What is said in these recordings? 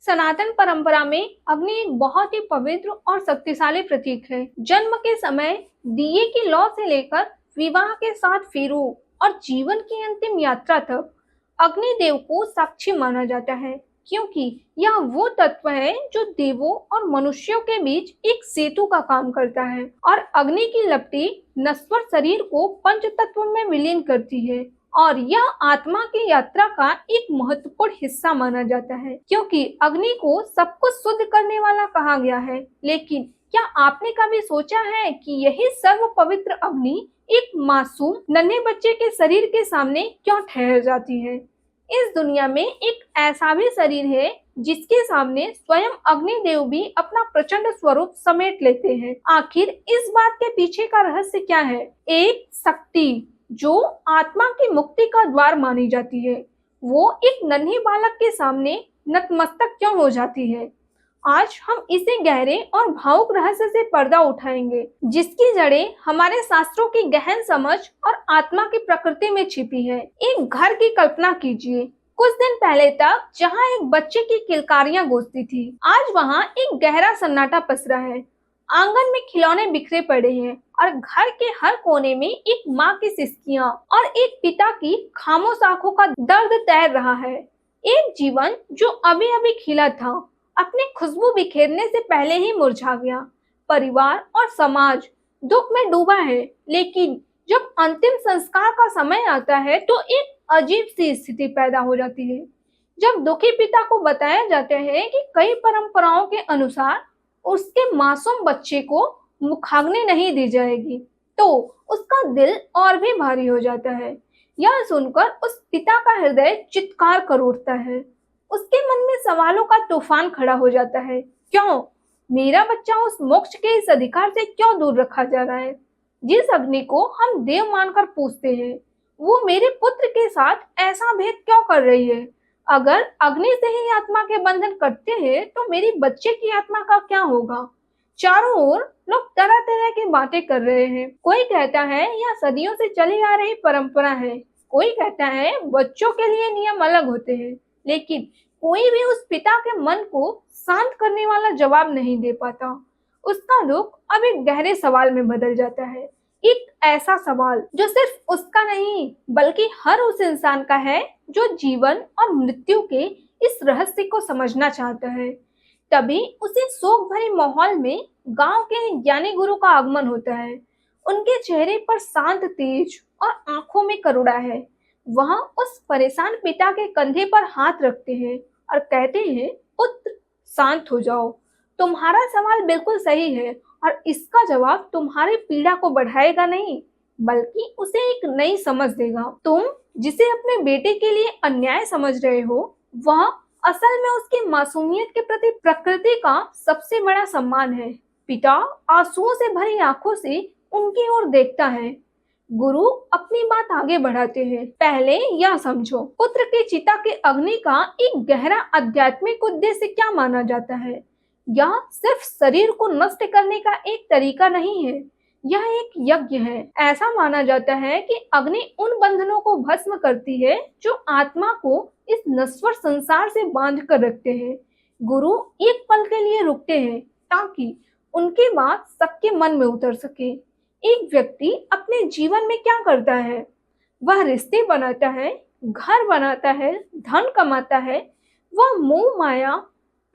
सनातन परंपरा में अग्नि एक बहुत ही पवित्र और शक्तिशाली प्रतीक है। जन्म के समय दिए की लौ से लेकर विवाह के 7 फेरों और जीवन की अंतिम यात्रा तक अग्निदेव को साक्षी माना जाता है, क्योंकि यह वो तत्व है जो देवों और मनुष्यों के बीच एक सेतु का काम करता है और अग्नि की लपटी नश्वर शरीर को पंच तत्व में विलीन करती है। और यह आत्मा की यात्रा का एक महत्वपूर्ण हिस्सा माना जाता है, क्योंकि अग्नि को सब कुछ शुद्ध करने वाला कहा गया है। लेकिन क्या आपने कभी सोचा है कि यही सर्व पवित्र अग्नि एक मासूम नन्हे बच्चे के शरीर के सामने क्यों ठहर जाती है? इस दुनिया में एक ऐसा भी शरीर है जिसके सामने स्वयं अग्निदेव भी अपना प्रचंड स्वरूप समेट लेते हैं। आखिर इस बात के पीछे का रहस्य क्या है? एक शक्ति जो आत्मा की मुक्ति का द्वार मानी जाती है, वो एक नन्हे बालक के सामने नतमस्तक क्यों हो जाती है? आज हम इसे गहरे और भावुक रहस्य से पर्दा उठाएंगे, जिसकी जड़ें हमारे शास्त्रों की गहन समझ और आत्मा की प्रकृति में छिपी है। एक घर की कल्पना कीजिए। कुछ दिन पहले तक जहाँ एक बच्चे की किलकारियां गूंजती थी, आज वहाँ एक गहरा सन्नाटा पसरा है। आंगन में खिलौने बिखरे पड़े हैं और घर के हर कोने में एक माँ की सिसकियां और एक पिता की खामोश आंखों का दर्द तैर रहा है। एक जीवन जो अभी अभी खिला था, अपनी खुशबू बिखेरने से पहले ही मुरझा गया। परिवार और समाज दुख में डूबा है, लेकिन जब अंतिम संस्कार का समय आता है तो एक अजीब सी स्थिति पैदा हो जाती है। जब दुखी पिता को बताया जाता है कि कई परंपराओं के अनुसार उसके मासूम बच्चे को मुखाग्नि नहीं दी जाएगी, तो उसका दिल और भी भारी हो जाता है। यह सुनकर उस पिता का हृदय चित्कार कर उठता है। उसके मन में सवालों का तूफान खड़ा हो जाता है। क्यों मेरा बच्चा उस मोक्ष के इस अधिकार से क्यों दूर रखा जा रहा है? जिस अग्नि को हम देव मानकर पूजते हैं, वो मेरे पुत्र के साथ ऐसा भेद क्यों कर रही है? अगर अग्नि से ही आत्मा के बंधन करते हैं, तो मेरी बच्चे की आत्मा का क्या होगा? चारों ओर लोग तरह तरह की बातें कर रहे हैं। कोई कहता है यह सदियों से चली आ रही परंपरा है, कोई कहता है बच्चों के लिए नियम अलग होते हैं, लेकिन कोई भी उस पिता के मन को शांत करने वाला जवाब नहीं दे पाता। उसका दुख अब एक गहरे सवाल में बदल जाता है। एक ऐसा सवाल जो सिर्फ उसका नहीं, बल्कि हर उस इंसान का है जो जीवन और मृत्यु के इस रहस्य को समझना चाहता है। तभी उसी शोक भरे माहौल में गांव के ज्ञानी गुरु का आगमन होता है। उनके चेहरे पर शांत तेज और आंखों में करुणा है। वह उस परेशान पिता के कंधे पर हाथ रखते हैं और कहते हैं, पुत्र शांत हो जाओ। तुम्हारा सवाल बिल्कुल सही है और इसका जवाब तुम्हारी पीड़ा को बढ़ाएगा नहीं, बल्कि उसे एक नई समझ देगा। तुम जिसे अपने बेटे के लिए अन्याय समझ रहे हो, वह असल में उसकी मासूमियत के प्रति प्रकृति का सबसे बड़ा सम्मान है। पिता आंसुओं से भरी आंखों से उनकी ओर देखता है। गुरु अपनी बात आगे बढ़ाते हैं। पहले यह समझो, पुत्र की चिता के अग्नि का एक गहरा आध्यात्मिक उद्देश्य क्या माना जाता है? यह सिर्फ शरीर को नष्ट करने का एक तरीका नहीं है, यह एक यज्ञ है। ऐसा माना जाता है कि अग्नि उन बंधनों को भस्म करती है जो आत्मा को इस नश्वर संसार से बांध कर रखते हैं। गुरु एक पल के लिए रुकते हैं ताकि उनकी बात सबके मन में उतर सके। एक व्यक्ति अपने जीवन में क्या करता है? वह रिश्ते बनाता है, घर बनाता है, धन कमाता है। वह मोह माया,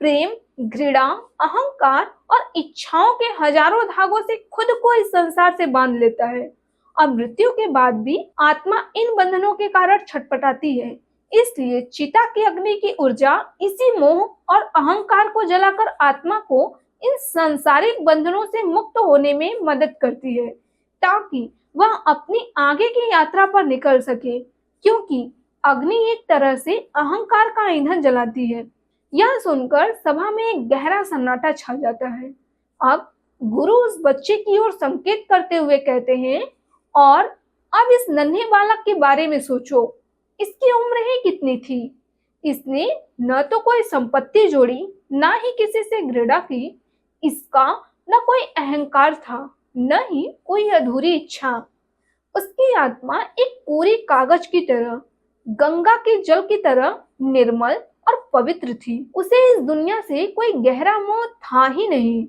प्रेम, घृणा, अहंकार और इच्छाओं के हजारों धागों से खुद को इस संसार से बांध लेता है। और मृत्यु के बाद भी आत्मा इन बंधनों के कारण छटपटाती है। इसलिए चिता की अग्नि की ऊर्जा इसी मोह और अहंकार को जलाकर आत्मा को इन सांसारिक बंधनों से मुक्त होने में मदद करती है, ताकि वह अपनी आगे की यात्रा पर निकल सके। क्योंकि अग्नि एक तरह से अहंकार का ईंधन जलाती है। यह सुनकर सभा में एक गहरा सन्नाटा छा जाता है। अब गुरु उस बच्चे की ओर संकेत करते हुए कहते हैं, और अब इस नन्हे बालक के बारे में सोचो। इसकी उम्र ही कितनी थी? इसने न तो कोई संपत्ति जोड़ी, न ही किसी से घृणा की। इसका न कोई अहंकार था, न ही कोई अधूरी इच्छा। उसकी आत्मा एक पूरी कागज की तरह, गंगा के जल की तरह निर्मल और पवित्र थी। उसे इस दुनिया से कोई गहरा मोह था ही नहीं।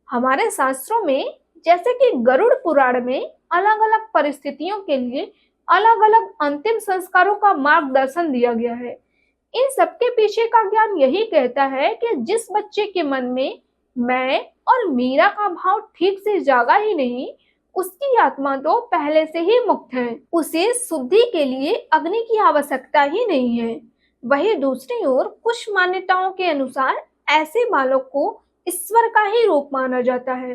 हमारे शास्त्रों में, जैसे कि गरुड़ पुराण में, अलग अलग परिस्थितियों के लिए अलग अलग अंतिम संस्कारों का मार्गदर्शन दिया गया है। इन सबके पीछे का ज्ञान यही कहता है कि जिस बच्चे के मन में मैं और मीरा का भाव ठीक से जागा ही नहीं, उसकी आत्मा तो पहले से ही मुक्त है। उसे शुद्धि के लिए अग्नि की आवश्यकता ही नहीं है। वहीं दूसरी ओर कुछ मान्यताओं के अनुसार ऐसे बालक को ईश्वर का ही रूप माना जाता है,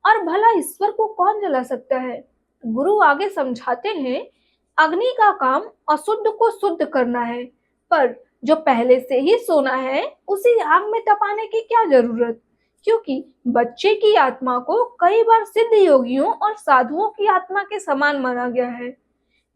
और भला ईश्वर को कौन जला सकता है। गुरु आगे समझाते हैं, अग्नि का काम अशुद्ध को शुद्ध करना है, पर जो पहले से ही सोना है उसे आग में तपाने की क्या जरूरत। क्योंकि बच्चे की आत्मा को कई बार सिद्ध योगियों और साधुओं की आत्मा के समान माना गया है।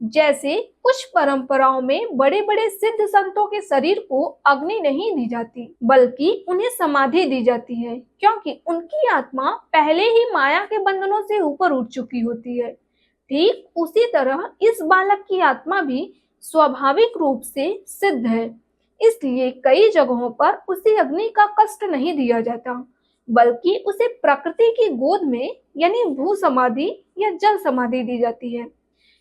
जैसे कुछ परंपराओं में बड़े बड़े सिद्ध संतों के शरीर को अग्नि नहीं दी जाती, बल्कि उन्हें समाधि दी जाती है, क्योंकि उनकी आत्मा पहले ही माया के बंधनों से ऊपर उठ चुकी होती है। ठीक उसी तरह इस बालक की आत्मा भी स्वाभाविक रूप से सिद्ध है। इसलिए कई जगहों पर उसे अग्नि का कष्ट नहीं दिया जाता, बल्कि उसे प्रकृति की गोद में यानी भू समाधि या जल समाधि दी जाती है।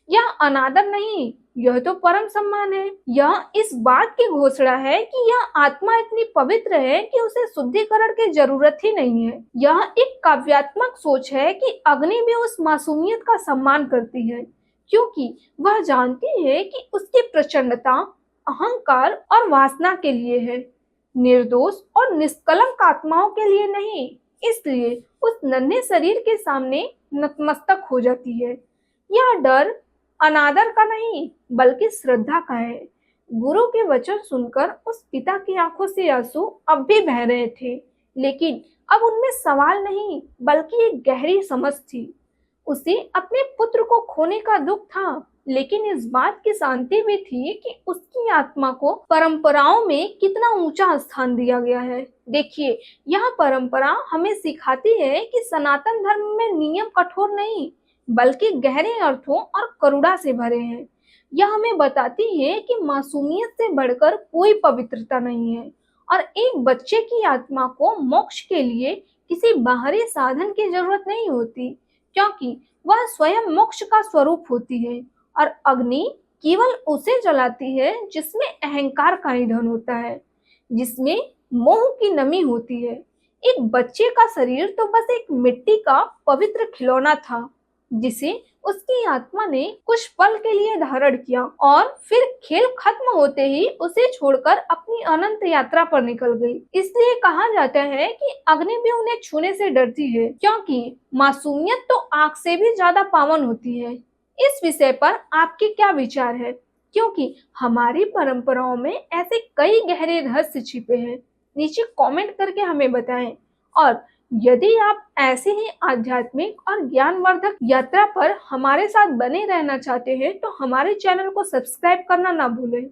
यह अनादर नहीं, यह तो परम सम्मान है। यह इस बात की घोषणा है कि यह आत्मा इतनी पवित्र है कि उसे शुद्धिकरण की जरूरत ही नहीं है। यह एक काव्यात्मक सोच है कि अग्नि भी उस मासूमियत का सम्मान करती है, क्योंकि वह जानती है कि उसकी प्रचंडता अहंकार और वासना के लिए है, निर्दोष और निष्कलंक आत्माओं के लिए नहीं। इसलिए उस नन्हे शरीर के सामने नतमस्तक हो जाती है। यह डर अनादर का नहीं, बल्कि श्रद्धा का है। गुरु के वचन सुनकर उस पिता की आंखों से आंसू अब भी बह रहे थे, लेकिन अब उनमें सवाल नहीं, बल्कि एक गहरी समझ थी। उसे अपने पुत्र को खोने का दुख था, लेकिन इस बात की शांति भी थी कि उसकी आत्मा को परंपराओं में कितना ऊंचा स्थान दिया गया है। देखिए, यह परंपरा हमें सिखाती है कि सनातन धर्म में नियम कठोर नहीं, बल्कि गहरे अर्थों और करुणा से भरे हैं। यह हमें बताती है कि मासूमियत से बढ़कर कोई पवित्रता नहीं है, और एक बच्चे की आत्मा को मोक्ष के लिए किसी बाहरी साधन की जरूरत नहीं होती, क्योंकि वह स्वयं मोक्ष का स्वरूप होती है। और अग्नि केवल उसे जलाती है जिसमें अहंकार का निधन होता है, जिसमें मोह की नमी होती है। एक बच्चे का शरीर तो बस एक मिट्टी का पवित्र खिलौना था, जिसे उसकी आत्मा ने कुछ पल के लिए धारण किया, और फिर खेल खत्म होते ही उसे छोड़कर अपनी अनंत यात्रा पर निकल गई। इसलिए कहा जाता है कि अग्नि भी उन्हें छूने से डरती है, क्योंकि मासूमियत तो आग से भी ज्यादा पावन होती है। इस विषय पर आपके क्या विचार है? क्योंकि हमारी परंपराओं में ऐसे कई गहरे रहस्य छिपे हैं। नीचे कमेंट करके हमें बताएं। और यदि आप ऐसे ही आध्यात्मिक और ज्ञानवर्धक यात्रा पर हमारे साथ बने रहना चाहते हैं, तो हमारे चैनल को सब्सक्राइब करना ना भूलें।